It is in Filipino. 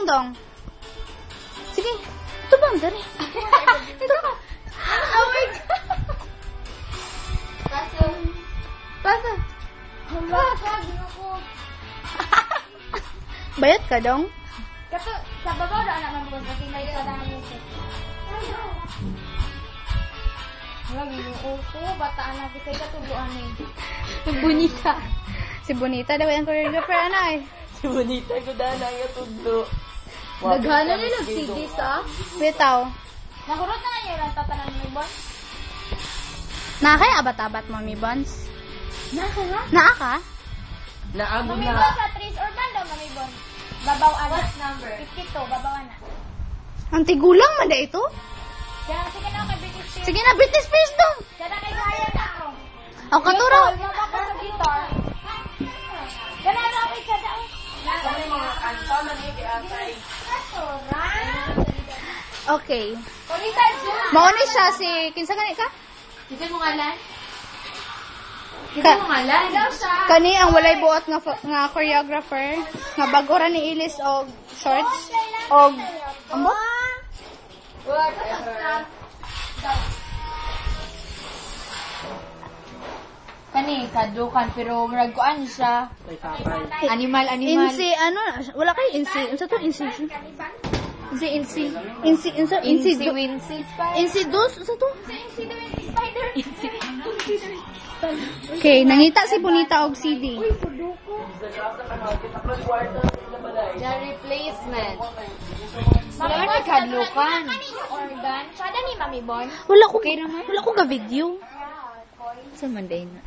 dong. Sige. Ito bang, dali. Ito ka. Oh my God. Pasa. Hala ka, ginuko. Bayat ka dong? Kato, sa babaw na anak ng kasi may isa na music. Hala, ginuko ko. Bataan na kita katuluan eh. Bonita. Si Bonita daw yung choreographer, anay. Si Bonita ko dahil ang yatudlo. Naghana nila CD sa? Bitaw. Nahurot na nga yung tatanan mo, Bon? Nakay abat-abat, Mami Bons? Naka nga? Naa ka? Naabo Mami na. Bon sa Tris Urban daw, Mami Bon. Babaw ana. What number? 52, babaw ana. Ang tigulang man da ito? Sige na kay British Spears. Sige na, Britney Spears dong. Siya na kay Gaya na ako. Ang katuro. Mama ko sa guitar. Gana na ako siya daw. Kami mga kanta man yung kiatay. Okay. Kunita siya. Mauni siya si... Kinsa gani ka? Kasi mo ngalan? Ka Ngalan? Daw siya. kani ang walay buot nga choreographer. Nga bago ra ni Ilis og shorts. Og... Ambot? Kani, kadukan, pero maraguan siya. Animal. Insi, ano? Wala kay insi. Unsa to insi? Insi. Wincy. Insi dos? Unsa to? Incy the Wincy Spider. Okay, nangita si Bonita og CD. The replacement. Mami Bon, kadlukan. Organ. Siya ni Mami Bon. Wala ko ga video. Sa Monday na.